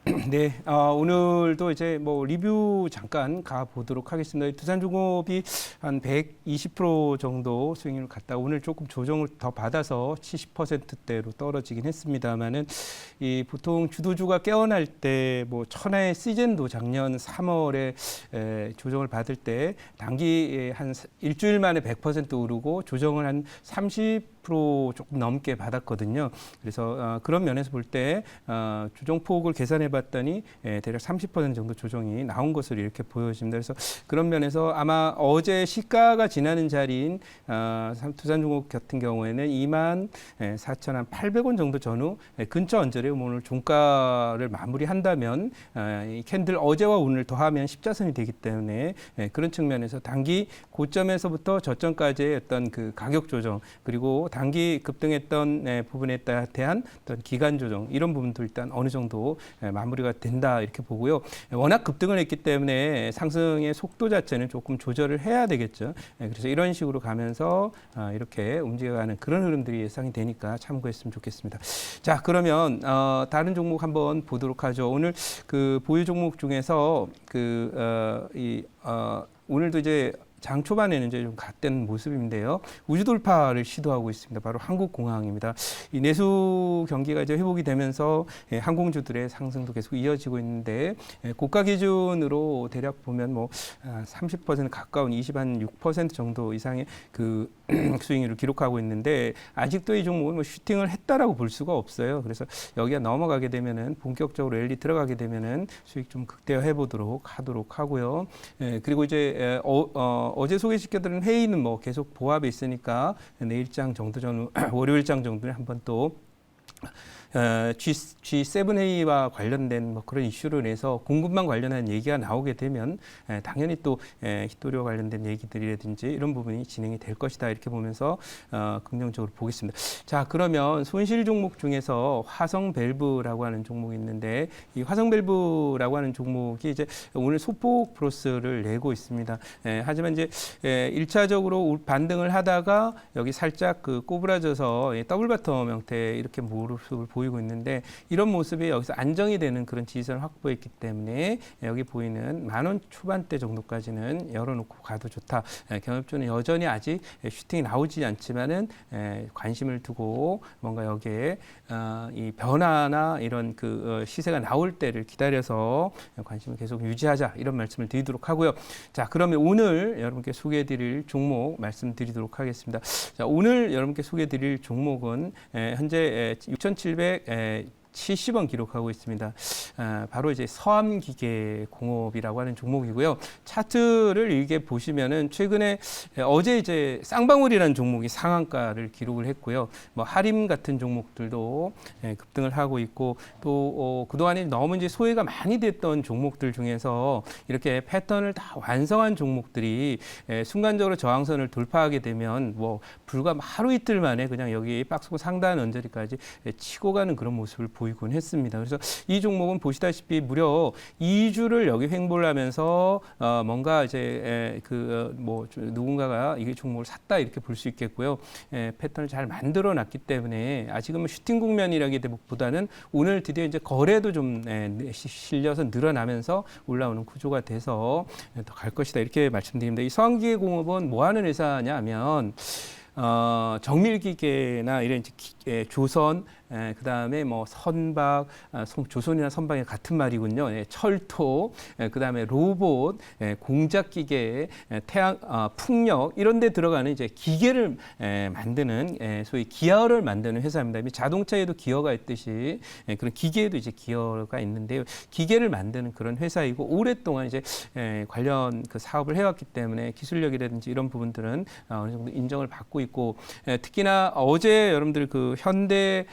네, 오늘도 이제 뭐 리뷰 잠깐 가보도록 하겠습니다. 두산중공업이 한 120% 정도 수익률을 갔다 오늘 조금 조정을 더 받아서 70%대로 떨어지긴 했습니다만은 이 보통 주도주가 깨어날 때 뭐 천하의 시즌도 작년 3월에 조정을 받을 때 단기 한 일주일 만에 100% 오르고 조정을 한 30% 조금 넘게 받았거든요. 그래서 그런 면에서 볼 때 조정폭을 계산해 봤더니 대략 30% 정도 조정이 나온 것으로 이렇게 보여집니다. 그래서 그런 면에서 아마 어제 시가가 지나는 자리인 두산중공업 같은 경우에는 24,800원 정도 전후 근처 언저리에 오늘 종가를 마무리한다면 이 캔들 어제와 오늘 더하면 십자선이 되기 때문에 그런 측면에서 단기 고점에서부터 저점까지의 어떤 그 가격 조정 그리고 단기 급등했던 부분에 대한 어떤 기간 조정 이런 부분도 일단 어느 정도 마무리가 된다 이렇게 보고요. 워낙 급등을 했기 때문에 상승의 속도 자체는 조금 조절을 해야 되겠죠. 그래서 이런 식으로 가면서 이렇게 움직여가는 그런 흐름들이 예상이 되니까 참고했으면 좋겠습니다. 자, 그러면 다른 종목 한번 보도록 하죠. 오늘 그 보유 종목 중에서 오늘도 이제 장 초반에는 이제 좀 갓된 모습인데요. 우주 돌파를 시도하고 있습니다. 바로 한국공항입니다. 이 내수 경기가 이제 회복이 되면서 항공주들의 상승도 계속 이어지고 있는데 고가 기준으로 대략 보면 뭐 30% 가까운 26% 정도 이상의 그 수익률을 기록하고 있는데 아직도 이 종목은 뭐 슈팅을 했다라고 볼 수가 없어요. 그래서 여기가 넘어가게 되면은 본격적으로 랠리 들어가게 되면은 수익 좀 극대화해 보도록 하도록 하고요. 그리고 이제 어제 소개시켜드린 회의는 뭐 계속 보합에 있으니까 내일장 정도 전후 월요일장 정도는 한번 또 G7 회의와 관련된 뭐 그런 이슈로 인해서 공급망 관련한 얘기가 나오게 되면 당연히 또 히토리와 관련된 얘기들이라든지 이런 부분이 진행이 될 것이다 이렇게 보면서 긍정적으로 보겠습니다. 자, 그러면 손실 종목 중에서 화성 밸브라고 하는 종목이 있는데 이 화성 밸브라고 하는 종목이 이제 오늘 소폭 플러스를 내고 있습니다. 하지만 이제 1차적으로 반등을 하다가 여기 살짝 그 꼬부라져서 더블 바텀 형태 이렇게 모습을 보이고 있는데 이런 모습이 여기서 안정이 되는 그런 지지선을 확보했기 때문에 여기 보이는 10,000원 초반대 정도까지는 열어놓고 가도 좋다. 경협주는 여전히 아직 슈팅이 나오지 않지만은 관심을 두고 뭔가 여기에 이 변화나 이런 그 시세가 나올 때를 기다려서 관심을 계속 유지하자 이런 말씀을 드리도록 하고요. 자, 그러면 오늘 여러분께 소개해드릴 종목 말씀드리도록 하겠습니다. 자, 오늘 여러분께 소개해드릴 종목은 현재 6,770원 기록하고 있습니다. 바로 이제 서암기계공업이라고 하는 종목이고요. 차트를 이게 보시면은 최근에 어제 이제 쌍방울이라는 종목이 상한가를 기록을 했고요. 뭐 하림 같은 종목들도 급등을 하고 있고 또 그동안에 너무 이제 소외가 많이 됐던 종목들 중에서 이렇게 패턴을 다 완성한 종목들이 순간적으로 저항선을 돌파하게 되면 뭐 불과 하루 이틀 만에 그냥 여기 박스권 상단 언저리까지 치고 가는 그런 모습을 보이곤 했습니다. 그래서 이 종목은 보시다시피 무려 2주를 여기 횡보를 하면서 뭔가 이제 뭐 누군가가 이 종목을 샀다 이렇게 볼 수 있겠고요. 패턴을 잘 만들어 놨기 때문에 아직은 뭐 슈팅 국면이라기보다는 오늘 드디어 이제 거래도 좀 실려서 늘어나면서 올라오는 구조가 돼서 더 갈 것이다 이렇게 말씀드립니다. 이 서암기계공업은 뭐 하는 회사냐 하면 정밀기계나 이런 조선, 그 다음에 뭐 선박, 조선이나 선박이 같은 말이군요. 철도, 그 다음에 로봇, 공작기계, 풍력 이런 데 들어가는 이제 기계를 만드는 소위 기어를 만드는 회사입니다. 자동차에도 기어가 있듯이 그런 기계에도 이제 기어가 있는데요. 기계를 만드는 그런 회사이고 오랫동안 이제 관련 그 사업을 해왔기 때문에 기술력이라든지 이런 부분들은 어느 정도 인정을 받고 있고 특히나 어제 여러분들 그 현대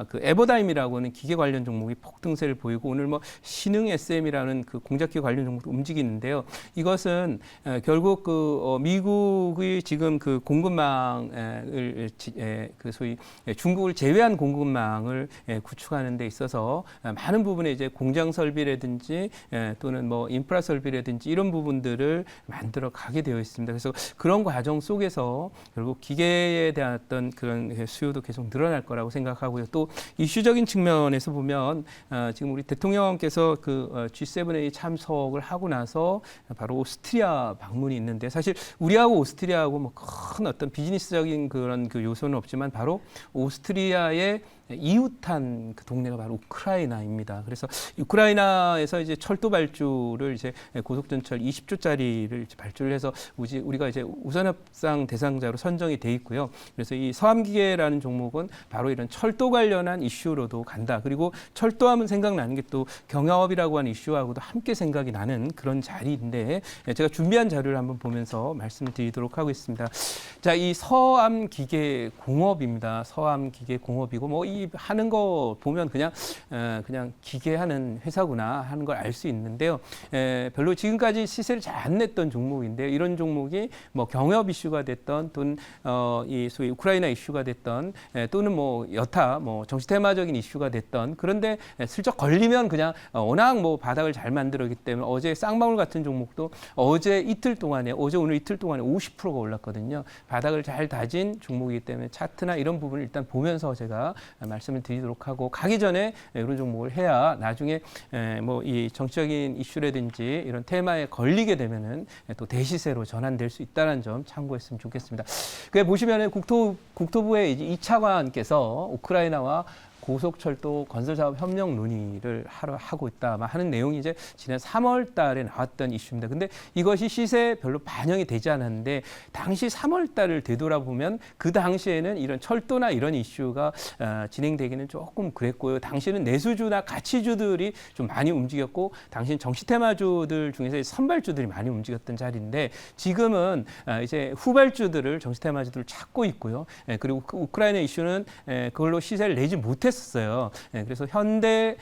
그 에버다임이라고 하는 기계 관련 종목이 폭등세를 보이고 오늘 뭐 신흥 SM이라는 그 공작기계 관련 종목도 움직이는데요. 이것은 결국 그 미국의 지금 그 공급망을 그 소위 중국을 제외한 공급망을 구축하는 데 있어서 많은 부분에 이제 공장 설비라든지 또는 뭐 인프라 설비라든지 이런 부분들을 만들어 가게 되어 있습니다. 그래서 그런 과정 속에서 결국 기계에 대한 어떤 그런 수요도 계속 늘어날 거라고 생각하고요. 하고요. 또 이슈적인 측면에서 보면 지금 우리 대통령께서 그 G7에 참석을 하고 나서 바로 오스트리아 방문이 있는데 사실 우리하고 오스트리아하고 뭐 큰 어떤 비즈니스적인 그런 그 요소는 없지만 바로 오스트리아의 이웃한 그 동네가 바로 우크라이나입니다. 그래서 우크라이나에서 이제 철도 발주를 이제 고속전철 20조짜리를 발주를 해서 우리가 이제 우선협상 대상자로 선정이 돼 있고요. 그래서 이 서암기계라는 종목은 바로 이런 철도 관련한 이슈로도 간다. 그리고 철도하면 생각나는 게 또 경야업이라고 하는 이슈하고도 함께 생각이 나는 그런 자리인데 제가 준비한 자료를 한번 보면서 말씀드리도록 하겠습니다. 자, 이 서암기계공업입니다. 서암기계공업이고 뭐 이 하는 거 보면 그냥 기계하는 회사구나 하는 걸 알 수 있는데요. 별로 지금까지 시세를 잘 안 냈던 종목인데요. 이런 종목이 뭐 경협 이슈가 됐던 또는 이 소위 우크라이나 이슈가 됐던 또는 뭐 여타 뭐 정치 테마적인 이슈가 됐던 그런데 슬쩍 걸리면 그냥 워낙 뭐 바닥을 잘 만들었기 때문에 어제 쌍방울 같은 종목도 어제 오늘 이틀 동안에 50%가 올랐거든요. 바닥을 잘 다진 종목이기 때문에 차트나 이런 부분을 일단 보면서 제가 말씀을 드리도록 하고 가기 전에 이런 종목을 해야 나중에 뭐 이 정치적인 이슈라든지 이런 테마에 걸리게 되면은 또 대시세로 전환될 수 있다는 점 참고했으면 좋겠습니다. 그 보시면은 국토부의 이제 이 차관께서 우크라이나와 고속철도 건설사업 협력 논의를 하고 있다 하는 내용이 이제 지난 3월 달에 나왔던 이슈입니다. 근데 이것이 시세에 별로 반영이 되지 않았는데 당시 3월 달을 되돌아보면 그 당시에는 이런 철도나 이런 이슈가 진행되기는 조금 그랬고요. 당시에는 내수주나 가치주들이 좀 많이 움직였고 당시엔 정치 테마주들 중에서 선발주들이 많이 움직였던 자리인데 지금은 이제 후발주들을 정치 테마주들을 찾고 있고요. 그리고 그 우크라이나 이슈는 그걸로 시세를 내지 못했어요. 그래서 현대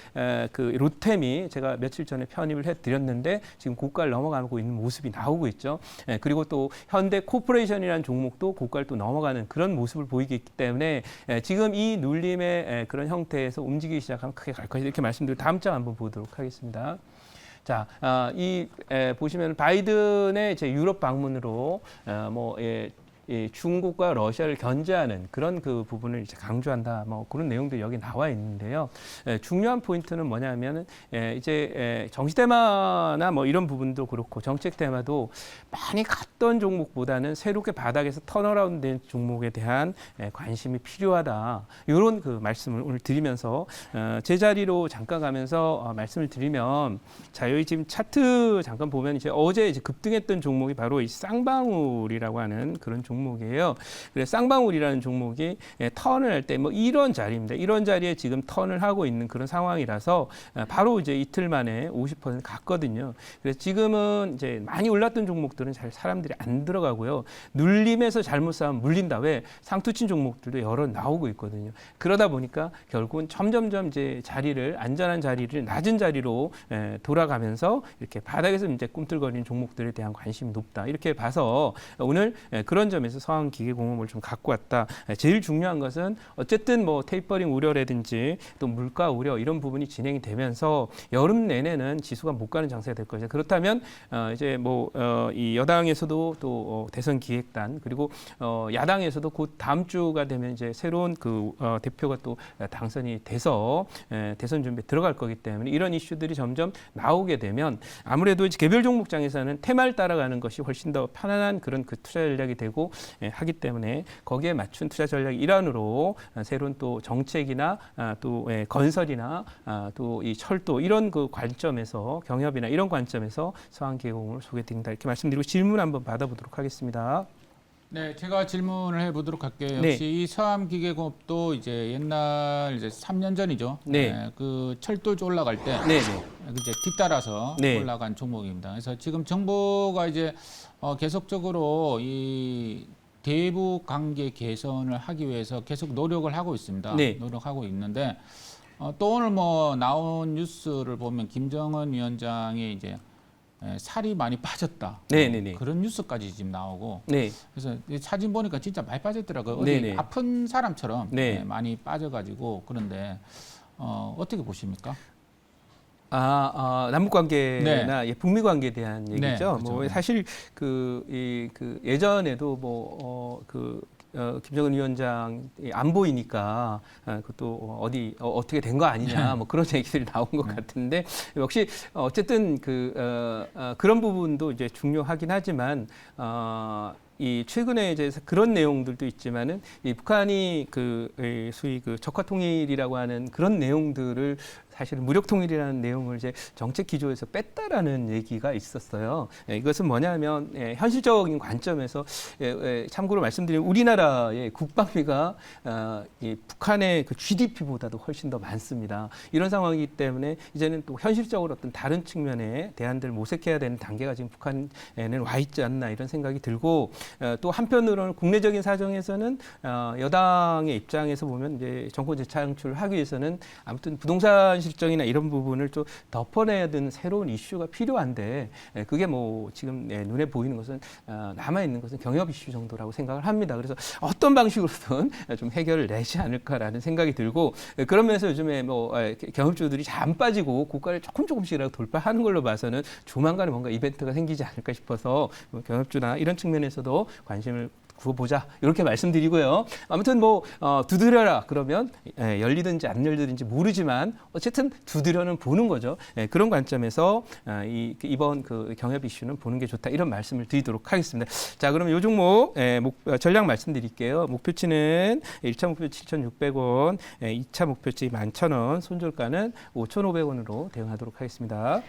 그 로템이 제가 며칠 전에 편입을 해드렸는데 지금 고가를 넘어가고 있는 모습이 나오고 있죠. 그리고 또 현대 코퍼레이션이라는 종목도 고가를 또 넘어가는 그런 모습을 보이기 때문에 지금 이 눌림의 그런 형태에서 움직이기 시작하면 크게 갈 것이다 이렇게 말씀드리고 다음 장 한번 보도록 하겠습니다. 자, 보시면 바이든의 이제 유럽 방문으로 이 중국과 러시아를 견제하는 그런 그 부분을 이제 강조한다. 뭐 그런 내용도 여기 나와 있는데요. 중요한 포인트는 뭐냐면은 이제 정치 테마나 뭐 이런 부분도 그렇고 정책 테마도 많이 갔던 종목보다는 새롭게 바닥에서 턴어라운드된 종목에 대한 관심이 필요하다. 이런 그 말씀을 오늘 드리면서 제 자리로 잠깐 가면서 말씀을 드리면 자, 여기 지금 차트 잠깐 보면 이제 어제 이제 급등했던 종목이 바로 이 쌍방울이라고 하는 그런 종목이에요. 그래서 쌍방울이라는 종목이 턴을 할 때 뭐 이런 자리입니다. 이런 자리에 지금 턴을 하고 있는 그런 상황이라서 바로 이제 이틀 만에 50% 갔거든요. 그래서 지금은 이제 많이 올랐던 종목들은 잘 사람들이 안 들어가고요. 눌림에서 잘못 싸면 물린다. 왜? 상투친 종목들도 여러 나오고 있거든요. 그러다 보니까 결국은 점점점 이제 안전한 자리를 낮은 자리로 돌아가면서 이렇게 바닥에서 이제 꿈틀거리는 종목들에 대한 관심이 높다. 이렇게 봐서 오늘 그런 점에서 서암기계공업을 좀 갖고 왔다. 제일 중요한 것은 어쨌든 뭐 테이퍼링 우려라든지 또 물가 우려 이런 부분이 진행이 되면서 여름 내내는 지수가 못 가는 장세가 될 것이다. 그렇다면 이제 이 여당에서도 또 대선 기획단 그리고 야당에서도 곧 다음 주가 되면 이제 새로운 그 대표가 또 당선이 돼서 대선 준비에 들어갈 거기 때문에 이런 이슈들이 점점 나오게 되면 아무래도 이제 개별 종목장에서는 테마를 따라가는 것이 훨씬 더 편안한 그런 그 투자 전략이 되고 하기 때문에 거기에 맞춘 투자 전략 일환으로 새로운 또 정책이나 또 건설이나 또 이 철도 이런 그 관점에서 경협이나 이런 관점에서 서암기계공업을 소개드린다 이렇게 말씀드리고 질문 한번 받아보도록 하겠습니다. 네, 제가 질문을 해보도록 할게요. 네. 역시 이 서암기계공업도 이제 옛날 이제 3년 전이죠. 네. 그 철도 올라갈 때 네. 이제 뒤따라서 네. 올라간 종목입니다. 그래서 지금 정부가 이제 계속적으로 이 대북 관계 개선을 하기 위해서 계속 노력을 하고 있습니다. 네. 노력하고 있는데 또 오늘 뭐 나온 뉴스를 보면 김정은 위원장이 이제 살이 많이 빠졌다. 네네네. 그런 뉴스까지 지금 나오고. 네. 그래서 이 사진 보니까 진짜 많이 빠졌더라고요. 네네. 어디 아픈 사람처럼 네. 많이 빠져가지고 그런데 어떻게 보십니까? 남북 관계나 북미 관계에 대한 얘기죠. 네, 그렇죠. 뭐 사실 예전에도 김정은 위원장 안 보이니까 그것도 어떻게 된 거 아니냐 뭐 그런 얘기들이 나온 것 같은데 역시 어쨌든 그런 부분도 이제 중요하긴 하지만 이 최근에 이제 그런 내용들도 있지만은 이 북한이 소위 적화 통일이라고 하는 그런 내용들을 사실은 무력 통일이라는 내용을 이제 정책 기조에서 뺐다라는 얘기가 있었어요. 이것은 뭐냐면 현실적인 관점에서 참고로 말씀드리면 우리나라의 국방비가 이 북한의 그 GDP보다도 훨씬 더 많습니다. 이런 상황이기 때문에 이제는 또 현실적으로 어떤 다른 측면에 대안들을 모색해야 되는 단계가 지금 북한에는 와 있지 않나 이런 생각이 들고 또 한편으로는 국내적인 사정에서는 여당의 입장에서 보면 이제 정권 재창출을 하기 위해서는 아무튼 부동산 실정이나 이런 부분을 좀 덮어내야 되는 새로운 이슈가 필요한데 그게 뭐 지금 눈에 보이는 것은 남아 있는 것은 경협 이슈 정도라고 생각을 합니다. 그래서 어떤 방식으로든 좀 해결을 내지 않을까라는 생각이 들고 그런 면에서 요즘에 뭐 경협주들이 잘 안 빠지고 고가를 조금씩이라도 돌파하는 걸로 봐서는 조만간에 뭔가 이벤트가 생기지 않을까 싶어서 경협주나 이런 측면에서도 관심을 구워보자 이렇게 말씀드리고요. 아무튼 뭐 두드려라 그러면 열리든지 안 열리든지 모르지만 어쨌든 두드려는 보는 거죠. 그런 관점에서 이번 그 경협 이슈는 보는 게 좋다 이런 말씀을 드리도록 하겠습니다. 자, 그러면 요 종목 전략 말씀드릴게요. 목표치는 1차 목표치 7,600원, 2차 목표치 11,000원, 손절가는 5,500원으로 대응하도록 하겠습니다.